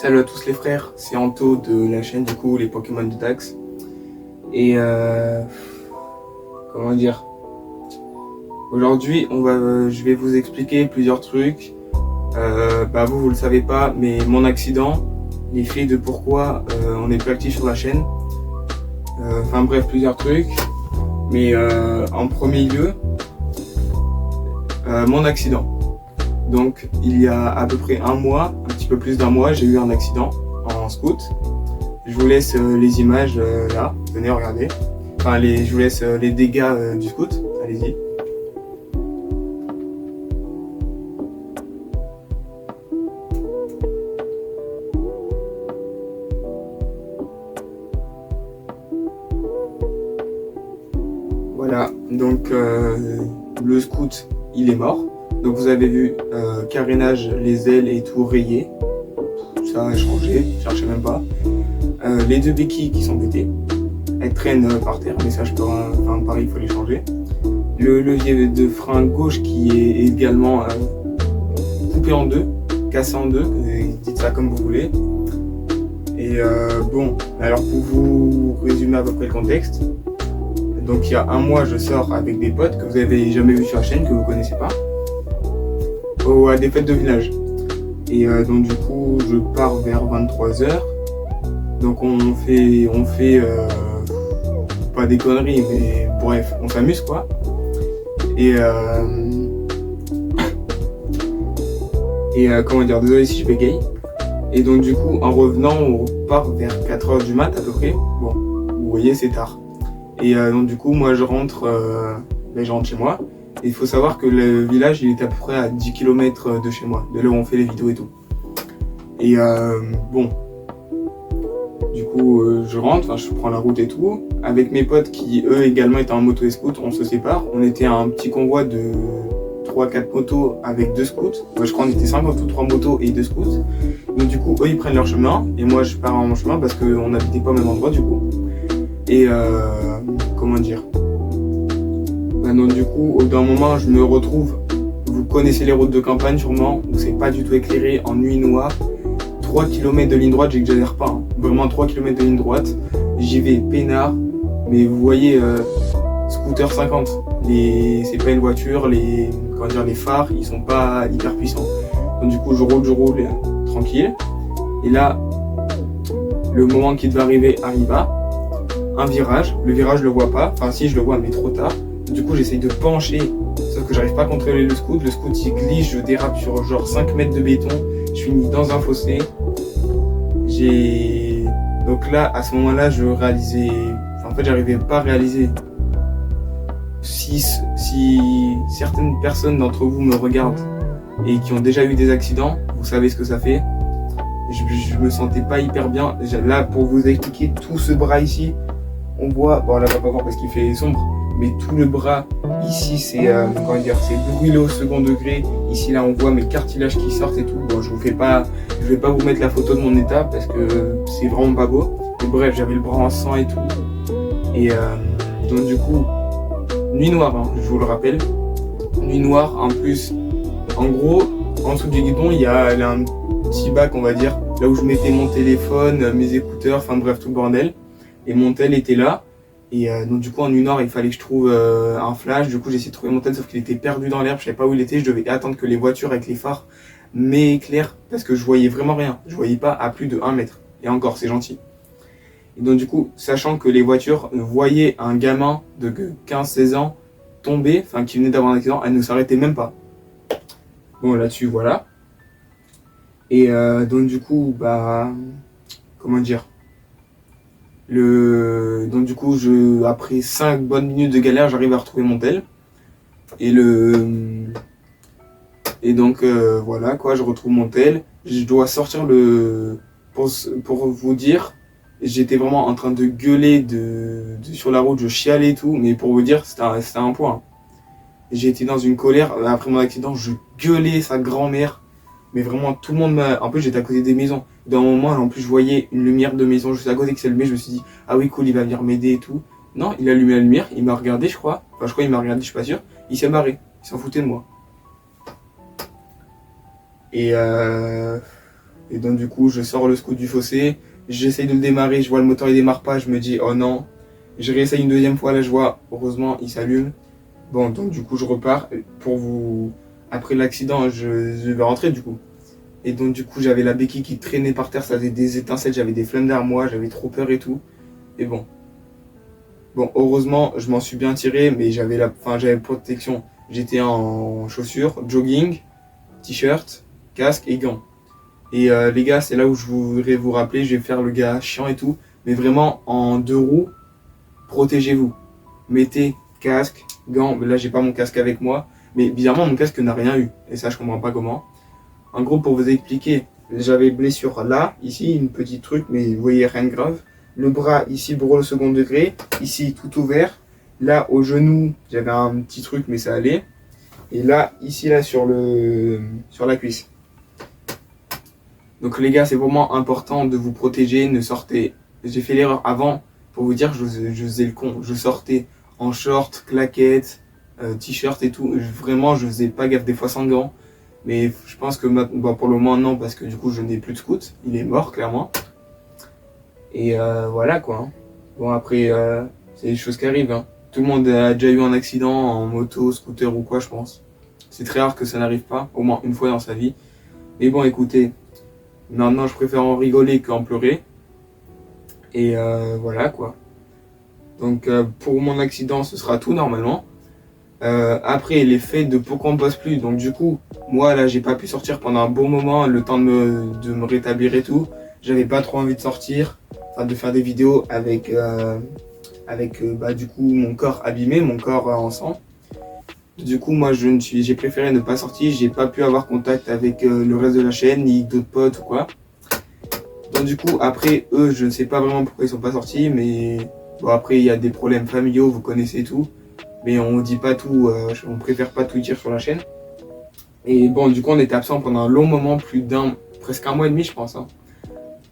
Salut à tous les frères, c'est Anto de la chaîne du coup les Pokémon de Dax. Et comment dire, aujourd'hui je vais vous expliquer plusieurs trucs. Vous le savez pas, mais mon accident, les faits de pourquoi on n'est plus actif sur la chaîne. Enfin bref, plusieurs trucs. Mais en premier lieu, mon accident. Donc il y a à peu près un mois, un petit peu plus d'un mois, j'ai eu un accident en scout. Je vous laisse les images là, venez regarder. Enfin je vous laisse les dégâts du scout, allez-y. Voilà, donc le scout il est mort. Donc vous avez vu carénage, les ailes et tout rayé. Ça a changé, je cherchais même pas. Les deux béquilles qui sont pétées. Elles traînent par terre, mais ça je peux pareil, il faut les changer. Le levier de frein gauche qui est également coupé en deux, cassé en deux, dites ça comme vous voulez. Et bon, alors pour vous résumer à peu près le contexte, donc il y a un mois je sors avec des potes que vous avez jamais vu sur la chaîne, que vous connaissez pas, à des fêtes de village. Et donc du coup je pars vers 23h. Donc on fait pas des conneries, mais bref, on s'amuse quoi. Et comment dire, désolé si je bégaye. Et donc du coup en revenant on repart vers 4h du mat à peu près. Bon, vous voyez c'est tard. Et donc du coup moi je rentre chez moi. Et il faut savoir que le village il est à peu près à 10 km de chez moi, de là où on fait les vidéos et tout. Et bon, du coup je rentre, je prends la route et tout. Avec mes potes qui eux également étaient en moto et scout, on se sépare. On était un petit convoi de 3-4 motos avec 2 scouts. Je crois qu'on était 53 motos et 2 scouts. Donc du coup eux ils prennent leur chemin et moi je pars en mon chemin parce qu'on n'habitait pas au même endroit du coup. Et comment dire, donc du coup, au bout d'un moment, je me retrouve, vous connaissez les routes de campagne sûrement, où c'est pas du tout éclairé, en nuit noire, 3 km de ligne droite, j'exagère pas, hein. Vraiment 3 km de ligne droite, j'y vais peinard, mais vous voyez, scooter 50, c'est pas une voiture, les phares, ils sont pas hyper puissants. Donc du coup, je roule, tranquille, et là, le moment qui devait arriver arriva, un virage, le virage je le vois pas, enfin si je le vois mais trop tard. Du coup j'essaye de pencher, sauf que j'arrive pas à contrôler le scout il glisse, je dérape sur genre 5 mètres de béton, je finis dans un fossé. Donc là, à ce moment-là, j'arrivais pas à réaliser. Si certaines personnes d'entre vous me regardent et qui ont déjà eu des accidents, vous savez ce que ça fait. Je me sentais pas hyper bien. Là, pour vous expliquer, tout ce bras ici, on voit, bon là on va pas voir parce qu'il fait sombre, mais tout le bras ici c'est c'est brûlé au second degré. Ici là on voit mes cartilages qui sortent et tout. Bon je vais pas vous mettre la photo de mon état parce que c'est vraiment pas beau. Mais bref, j'avais le bras en sang et tout. Et donc du coup, nuit noire, hein, je vous le rappelle. Nuit noire en plus. En gros, en dessous du guidon, il y a un petit bac on va dire, là où je mettais mon téléphone, mes écouteurs, enfin bref tout le bordel. Et mon tel était là, et donc du coup en nuit noire il fallait que je trouve un flash. Du coup j'ai essayé de trouver mon tel sauf qu'il était perdu dans l'herbe, je savais pas où il était, je devais attendre que les voitures avec les phares m'éclairent parce que je voyais vraiment rien, je voyais pas à plus de 1 mètre, et encore c'est gentil. Et donc du coup, sachant que les voitures voyaient un gamin de 15-16 ans tomber, enfin qui venait d'avoir un accident, elles ne s'arrêtaient même pas. Bon là-dessus voilà. Et donc du coup comment dire, donc du coup après 5 bonnes minutes de galère j'arrive à retrouver mon tel et donc voilà quoi, je retrouve mon tel, je dois sortir pour vous dire, j'étais vraiment en train de gueuler sur la route, je chialais et tout, mais pour vous dire c'était un point. J'ai été dans une colère après mon accident, je gueulais sa grand-mère. Mais vraiment, tout le monde en plus, j'étais à côté des maisons. D'un moment, en plus, je voyais une lumière de maison juste à côté qui s'allumait. Je me suis dit, ah oui, cool, il va venir m'aider et tout. Non, il a allumé la lumière, il m'a regardé, je crois. Enfin, je crois qu'il m'a regardé, je suis pas sûr. Il s'est barré. Il s'en foutait de moi. Et Et donc du coup, je sors le scoot du fossé, j'essaye de le démarrer, je vois le moteur il démarre pas, je me dis oh non. Je réessaye une deuxième fois, là je vois, heureusement il s'allume. Bon, donc du coup je repars. Pour vous, après l'accident, je vais rentrer du coup. Et donc du coup j'avais la béquille qui traînait par terre, ça faisait des étincelles, j'avais des flammes d'armoire, j'avais trop peur et tout. Et bon. Bon, heureusement, je m'en suis bien tiré, mais j'avais protection. J'étais en chaussures, jogging, t-shirt, casque et gants. Et les gars, c'est là où je voudrais vous rappeler, je vais faire le gars chiant et tout, mais vraiment en 2 roues, protégez-vous. Mettez casque, gants, là j'ai pas mon casque avec moi, mais bizarrement mon casque n'a rien eu, et ça je comprends pas comment. En gros, pour vous expliquer, j'avais blessure là, ici, une petite truc, mais vous voyez rien de grave. Le bras ici, brûle au second degré, ici tout ouvert. Là au genou, j'avais un petit truc, mais ça allait. Et là, ici, là sur la cuisse. Donc les gars, c'est vraiment important de vous protéger, ne sortez. J'ai fait l'erreur avant, pour vous dire, je faisais le con. Je sortais en short, claquettes, t-shirt et tout. Vraiment, je faisais pas gaffe des fois sans gants. Mais je pense que pour le moment, non, parce que du coup, je n'ai plus de scoot. Il est mort, clairement. Et voilà, quoi. Hein. Bon, après, c'est des choses qui arrivent. Hein. Tout le monde a déjà eu un accident en moto, scooter ou quoi, je pense. C'est très rare que ça n'arrive pas, au moins une fois dans sa vie. Mais bon, écoutez, maintenant, je préfère en rigoler qu'en pleurer. Et voilà, quoi. Donc, pour mon accident, ce sera tout, normalement. Après, les faits de pourquoi on ne bosse plus. Donc, du coup, moi, là, j'ai pas pu sortir pendant un bon moment, le temps de me rétablir et tout. J'avais pas trop envie de sortir, enfin, de faire des vidéos avec du coup, mon corps abîmé, mon corps en sang. Du coup, moi, j'ai préféré ne pas sortir. J'ai pas pu avoir contact avec le reste de la chaîne, ni d'autres potes ou quoi. Donc, du coup, après, eux, je ne sais pas vraiment pourquoi ils sont pas sortis, mais bon, après, il y a des problèmes familiaux, vous connaissez tout. Mais on dit pas tout, on préfère pas tout dire sur la chaîne. Et bon, du coup, on était absent pendant un long moment, presque un mois et demi, je pense. Hein.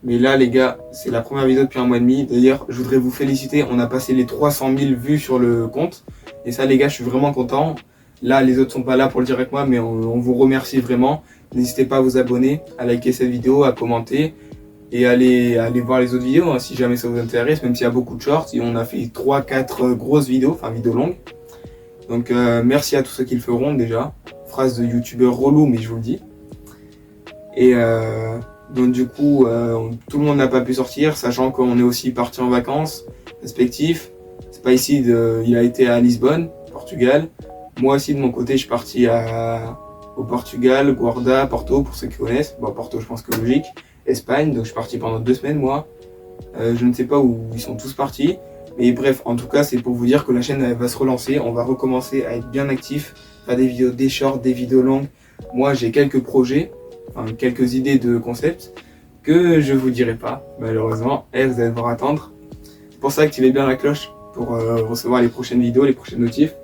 Mais là, les gars, c'est la première vidéo depuis un mois et demi. D'ailleurs, je voudrais vous féliciter, on a passé les 300 000 vues sur le compte. Et ça, les gars, je suis vraiment content. Là, les autres sont pas là pour le dire avec moi, mais on vous remercie vraiment. N'hésitez pas à vous abonner, à liker cette vidéo, à commenter. Et aller voir les autres vidéos, hein, si jamais ça vous intéresse, même s'il y a beaucoup de shorts. Et on a fait 3-4 grosses vidéos, enfin vidéos longues. Donc merci à tous ceux qui le feront déjà. Phrase de youtubeur relou, mais je vous le dis. Et donc du coup, tout le monde n'a pas pu sortir, sachant qu'on est aussi parti en vacances respectifs. C'est pas ici, il a été à Lisbonne, Portugal. Moi aussi de mon côté, je suis parti au Portugal, Guarda, Porto, pour ceux qui connaissent. Bon, Porto, je pense que logique. Espagne, donc je suis parti pendant 2 semaines moi. Je ne sais pas où ils sont tous partis. Mais bref, en tout cas, c'est pour vous dire que la chaîne elle va se relancer. On va recommencer à être bien actif, faire des vidéos, des shorts, des vidéos longues. Moi, j'ai quelques projets, enfin quelques idées de concepts que je vous dirai pas, malheureusement. Vous allez devoir attendre. C'est pour ça, activez bien la cloche pour recevoir les prochaines vidéos, les prochaines notifs.